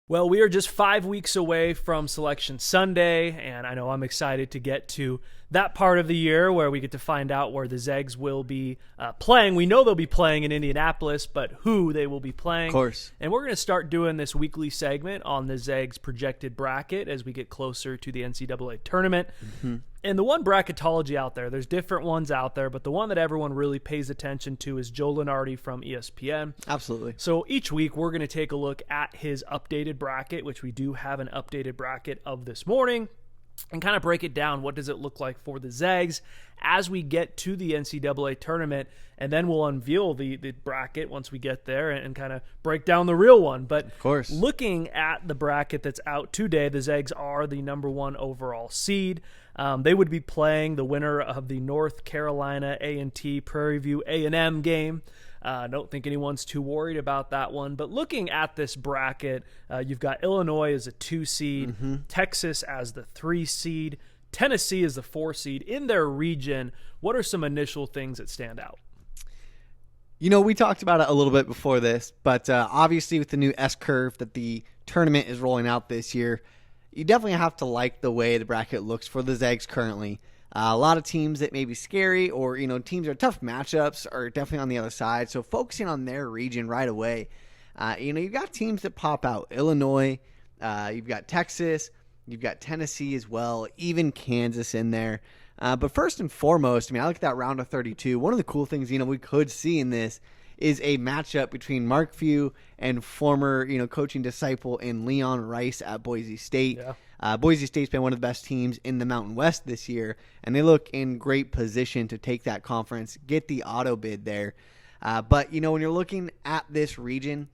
Well, we are just 5 weeks away from Selection Sunday, and I know I'm excited to get to that part of the year where we get to find out where the Zags will be playing. We know they'll be playing in Indianapolis, but who they will be playing. Of course. And we're going to start doing this weekly segment on the Zags projected bracket as we get closer to the NCAA tournament. Mm-hmm. And the one bracketology out there, there's different ones out there, but the one that everyone really pays attention to is Joe Lunardi from ESPN. Absolutely. So each week we're going to take a look at his updated bracket, which we do have an updated bracket of this morning, and kind of break it down. What does it look like for the Zags as we get to the NCAA tournament? And then we'll unveil the bracket once we get there and kind of break down the real one. But of course, looking at the bracket that's out today, the Zags are the number one overall seed. They would be playing the winner of the North Carolina A&T Prairie View A&M game. I don't think anyone's too worried about that one. But looking at this bracket, you've got Illinois as a 2 seed, Texas as the 3 seed, Tennessee as the 4 seed. In their region, what are some initial things that stand out? You know, we talked about it a little bit before this, but obviously with the new S-curve that the tournament is rolling out this year, you definitely have to like the way the bracket looks for the Zags currently. A lot of teams that may be scary or, teams that are tough matchups are definitely on the other side. So focusing on their region right away, you've got teams that pop out. Illinois, you've got Texas, you've got Tennessee as well, even Kansas in there. But first and foremost, I look at that round of 32. One of the cool things, we could see in this is a matchup between Mark Few and former, coaching disciple in Leon Rice at Boise State. Yeah. Boise State's been one of the best teams in the Mountain West this year, and they look in great position to take that conference, get the auto bid there. But, when you're looking at this region,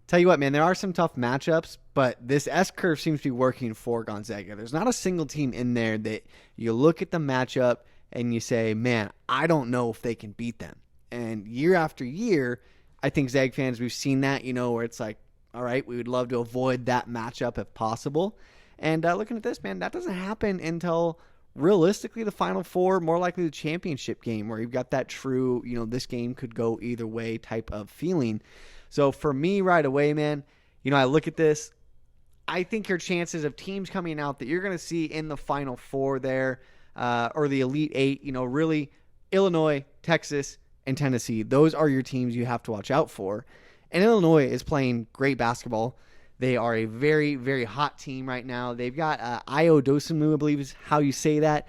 tell you what, man, there are some tough matchups, but this S-curve seems to be working for Gonzaga. There's not a single team in there that you look at the matchup and you say, man, I don't know if they can beat them. And year after year, I think Zag fans, we've seen that, where it's like, all right, we would love to avoid that matchup if possible. And looking at this, man, that doesn't happen until realistically the Final Four, more likely the championship game, where you've got that true, this game could go either way type of feeling. So for me right away, man, I look at this, I think your chances of teams coming out that you're going to see in the Final Four there, or the Elite Eight, really Illinois, Texas, and Tennessee, those are your teams you have to watch out for. And Illinois is playing great basketball. They are a very, very hot team right now. They've got Ayo Dosunmu, I believe is how you say that.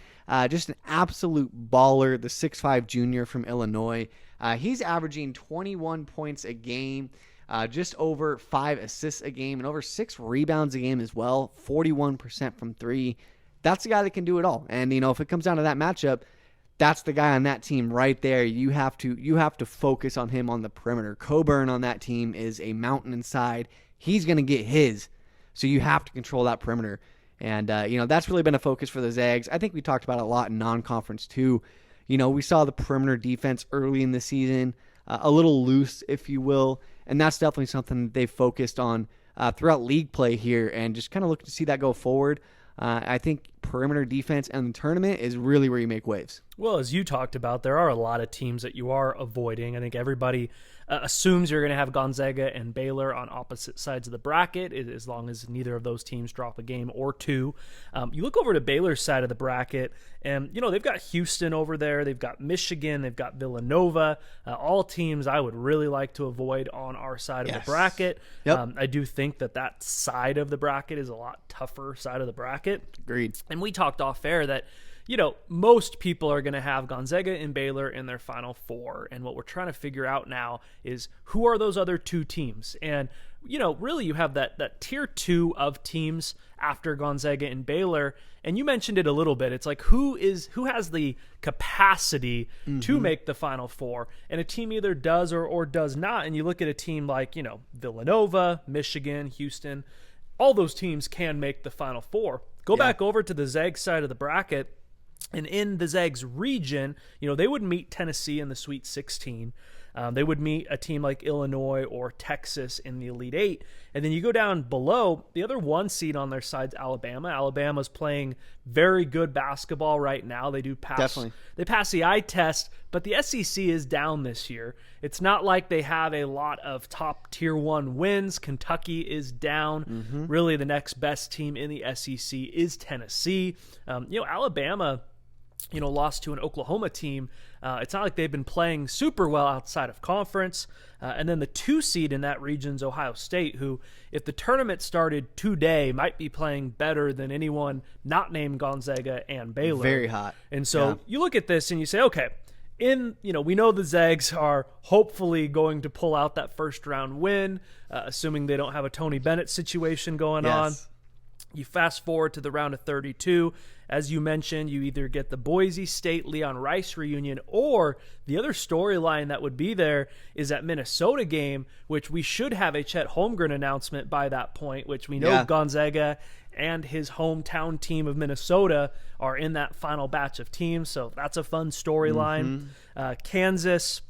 Just an absolute baller, the 6'5 junior from Illinois. He's averaging 21 points a game, just over 5 assists a game, and over 6 rebounds a game as well, 41% from 3. That's the guy that can do it all. And, if it comes down to that matchup, that's the guy on that team right there. You have to focus on him on the perimeter. Coburn on that team is a mountain inside. He's going to get his, so you have to control that perimeter. And, that's really been a focus for the Zags. I think we talked about it a lot in non-conference too. We saw the perimeter defense early in the season, a little loose, if you will, and that's definitely something that they've focused on throughout league play here and just kind of looking to see that go forward. I think perimeter defense and the tournament is really where you make waves. Well, as you talked about, there are a lot of teams that you are avoiding. I think everybody assumes you're going to have Gonzaga and Baylor on opposite sides of the bracket, as long as neither of those teams drop a game or two. You look over to Baylor's side of the bracket, and, they've got Houston over there. They've got Michigan. They've got Villanova. All teams I would really like to avoid on our side of the bracket. Yep. I do think that side of the bracket is a lot tougher side of the bracket. Agreed. And we talked off air that, most people are going to have Gonzaga and Baylor in their Final Four. And what we're trying to figure out now is who are those other two teams? And, really you have that tier 2 of teams after Gonzaga and Baylor. And you mentioned it a little bit. It's like who has the capacity to make the Final Four? And a team either does or does not. And you look at a team like, Villanova, Michigan, Houston. All those teams can make the Final Four. Go back over to the Zags side of the bracket. And in the Zags region, they would meet Tennessee in the Sweet 16. They would meet a team like Illinois or Texas in the Elite Eight. And then you go down below, the other 1 seed on their side's Alabama. Alabama's playing very good basketball right now. They do pass. Definitely. They pass the eye test, but the SEC is down this year. It's not like they have a lot of top tier 1 wins. Kentucky is down. Really, the next best team in the SEC is Tennessee. Alabama, lost to an Oklahoma team. It's not like they've been playing super well outside of conference. And then the 2 seed in that region's Ohio State, who, if the tournament started today, might be playing better than anyone not named Gonzaga and Baylor. Very hot. And so you look at this and you say, okay, we know the Zags are hopefully going to pull out that first round win, assuming they don't have a Tony Bennett situation going on. You fast forward to the round of 32. As you mentioned, you either get the Boise State Leon Rice reunion, or the other storyline that would be there is that Minnesota game, which we should have a Chet Holmgren announcement by that point, which we know Gonzaga and his hometown team of Minnesota are in that final batch of teams. So that's a fun storyline. Kansas,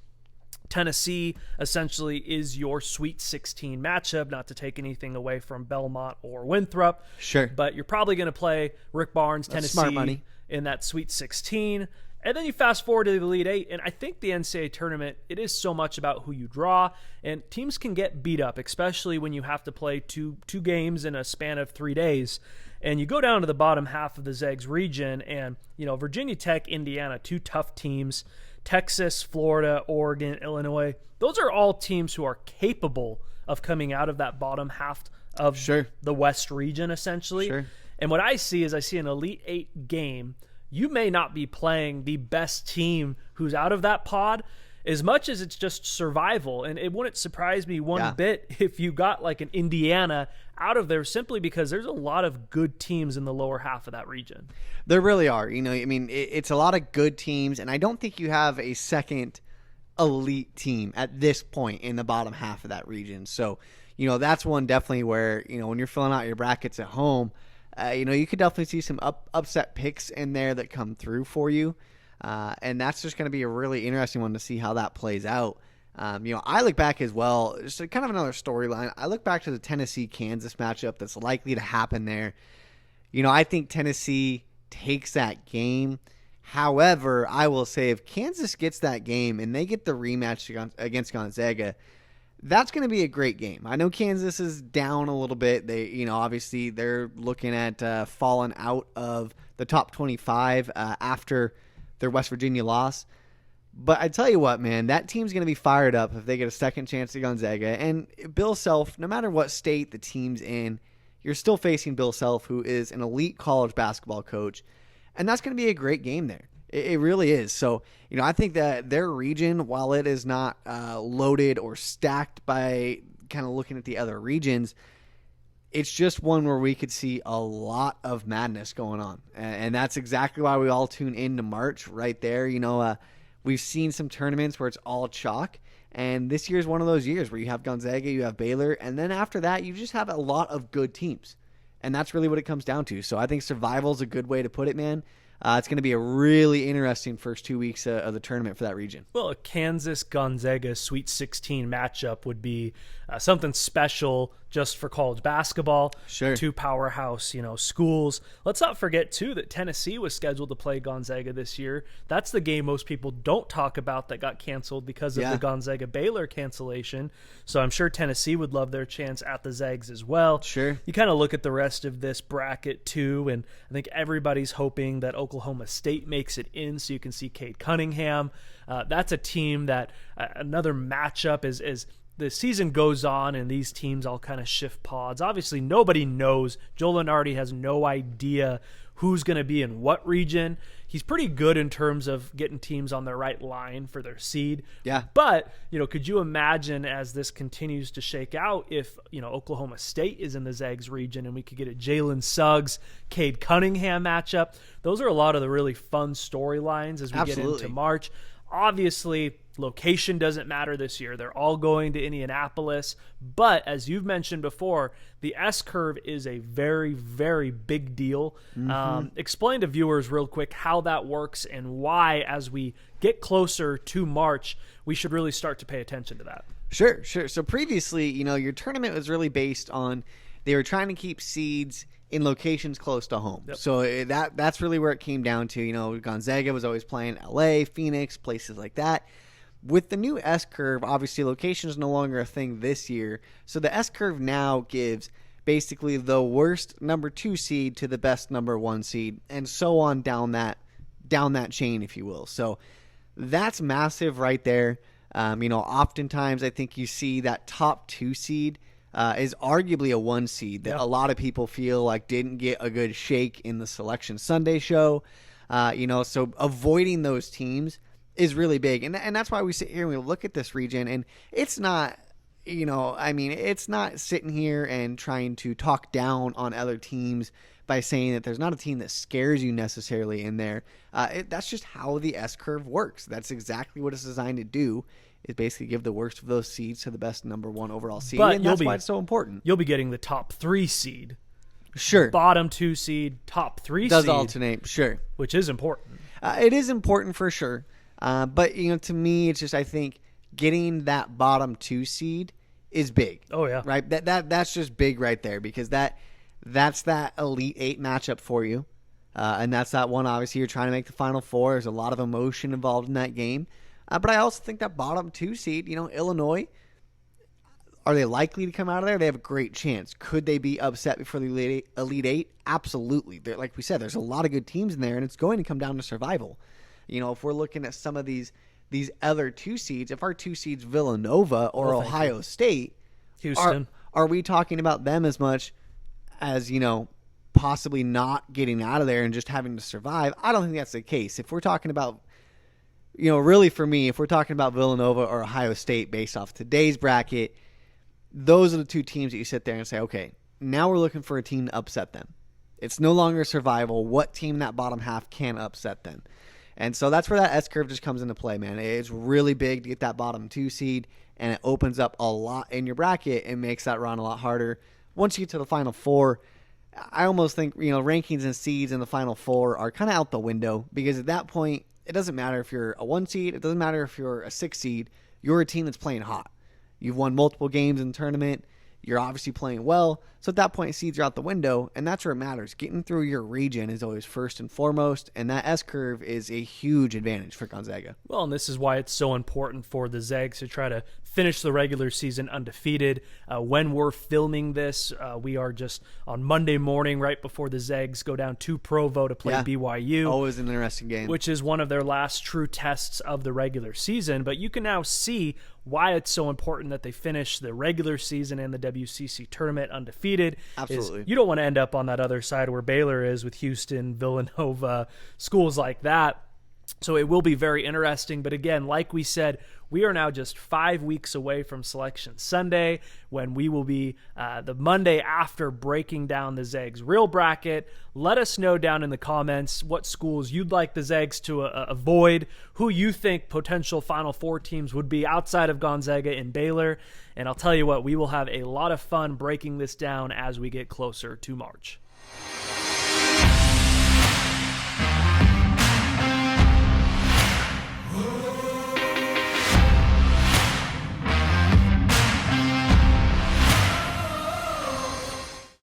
Tennessee essentially is your Sweet 16 matchup, not to take anything away from Belmont or Winthrop. Sure. But you're probably going to play Rick Barnes, That's smart Tennessee, money. in that Sweet 16. And then you fast forward to the Elite Eight, and I think the NCAA tournament, it is so much about who you draw, and teams can get beat up, especially when you have to play two games in a span of 3 days. And you go down to the bottom half of the Zags region, and Virginia Tech, Indiana, 2 tough teams. Texas, Florida, Oregon, Illinois, those are all teams who are capable of coming out of that bottom half of the West region, essentially. And what I see is an Elite Eight game. You may not be playing the best team who's out of that pod, as much as it's just survival. And it wouldn't surprise me one bit if you got like an Indiana out of there, simply because there's a lot of good teams in the lower half of that region. There really are. It's a lot of good teams, and I don't think you have a second elite team at this point in the bottom half of that region. So, that's one definitely where, when you're filling out your brackets at home, you could definitely see some upset picks in there that come through for you. And that's just going to be a really interesting one to see how that plays out. I look back as well, just kind of another storyline. I look back to the Tennessee-Kansas matchup that's likely to happen there. I think Tennessee takes that game. However, I will say if Kansas gets that game and they get the rematch against Gonzaga, that's going to be a great game. I know Kansas is down a little bit. They, obviously they're looking at falling out of the top 25 after their West Virginia loss. But I tell you what, man, that team's going to be fired up if they get a second chance at Gonzaga. And Bill Self, no matter what state the team's in, you're still facing Bill Self, who is an elite college basketball coach. And that's going to be a great game there. It really is. So, I think that their region, while it is not loaded or stacked by kind of looking at the other regions, it's just one where we could see a lot of madness going on. And that's exactly why we all tune into March right there. We've seen some tournaments where it's all chalk. And this year is one of those years where you have Gonzaga, you have Baylor, and then after that, you just have a lot of good teams. And that's really what it comes down to. So I think survival is a good way to put it, man. It's going to be a really interesting first 2 weeks of the tournament for that region. Well, a Kansas-Gonzaga Sweet 16 matchup would be something special just for college basketball. Sure. 2 powerhouse, schools. Let's not forget, too, that Tennessee was scheduled to play Gonzaga this year. That's the game most people don't talk about that got canceled because of the Gonzaga-Baylor cancellation. So I'm sure Tennessee would love their chance at the Zags as well. Sure. You kind of look at the rest of this bracket, too, and I think everybody's hoping that Oklahoma State makes it in so you can see Cade Cunningham. That's a team that another matchup is the season goes on and these teams all kind of shift pods. Obviously, nobody knows. Joe Lunardi has no idea who's going to be in what region. He's pretty good in terms of getting teams on the right line for their seed. Yeah. But, could you imagine as this continues to shake out if, Oklahoma State is in the Zags region and we could get a Jalen Suggs, Cade Cunningham matchup? Those are a lot of the really fun storylines as we get into March. Obviously, Location doesn't matter this year. They're all going to Indianapolis. But as you've mentioned before, the S-curve is a very, very big deal. Explain to viewers real quick how that works and why, as we get closer to March, we should really start to pay attention to that. Sure. So previously, your tournament was really based on they were trying to keep seeds in locations close to home. Yep. So that's really where it came down to. Gonzaga was always playing LA, Phoenix, places like that. With the new S-curve, obviously location is no longer a thing this year. So the S-curve now gives basically the worst number 2 seed to the best number 1 seed, and so on down that chain, if you will. So that's massive right there. Oftentimes I think you see that top 2 seed is arguably a 1 seed that a lot of people feel like didn't get a good shake in the Selection Sunday show. So avoiding those teams is really big. And that's why we sit here and we look at this region, and it's not, it's not sitting here and trying to talk down on other teams by saying that there's not a team that scares you necessarily in there. That's just how the S-curve works. That's exactly what it's designed to do, is basically give the worst of those seeds to the best number 1 overall seed. But and that's why it's so important. You'll be getting the top 3 seed. Sure. Bottom 2 seed, top 3 Does seed. alternate, sure. Which is important. It is important for sure. But, to me, it's just, I think, getting that bottom 2 seed is big. Oh, yeah. Right? That's just big right there, because that's that Elite 8 matchup for you. And that's that one, obviously, you're trying to make the Final Four. There's a lot of emotion involved in that game. But I also think that bottom 2 seed, Illinois, are they likely to come out of there? They have a great chance. Could they be upset before the Elite 8? Absolutely. Like we said, there's a lot of good teams in there, and it's going to come down to survival. If we're looking at some of these other 2 seeds, if our 2 seeds Villanova or Ohio State, Houston, are we talking about them as much as, possibly not getting out of there and just having to survive? I don't think that's the case. If we're talking about, really for me, if we're talking about Villanova or Ohio State based off today's bracket, those are the 2 teams that you sit there and say, okay, now we're looking for a team to upset them. It's no longer survival. What team in that bottom half can upset them? And so that's where that S-curve just comes into play, man. It's really big to get that bottom 2 seed, and it opens up a lot in your bracket and makes that run a lot harder. Once you get to the Final Four, I almost think, rankings and seeds in the Final Four are kind of out the window, because at that point, it doesn't matter if you're a 1 seed. It doesn't matter if you're a 6 seed. You're a team that's playing hot. You've won multiple games in the tournament. You're obviously playing well. So at that point, seeds are out the window, and that's where it matters. Getting through your region is always first and foremost, and that S-curve is a huge advantage for Gonzaga. Well, and this is why it's so important for the Zags to try to finish the regular season undefeated. When we're filming this, we are just on Monday morning, right before the Zags go down to Provo to play BYU. Always an interesting game. Which is one of their last true tests of the regular season. But you can now see why it's so important that they finish the regular season and the WCC tournament undefeated. Absolutely. You don't want to end up on that other side where Baylor is with Houston, Villanova, schools like that. So it will be very interesting. But again, like we said, we are now just 5 weeks away from Selection Sunday, when we will be the Monday after breaking down the Zags real bracket. Let us know down in the comments what schools you'd like the Zags to avoid, who you think potential Final Four teams would be outside of Gonzaga and Baylor. And I'll tell you what, we will have a lot of fun breaking this down as we get closer to March.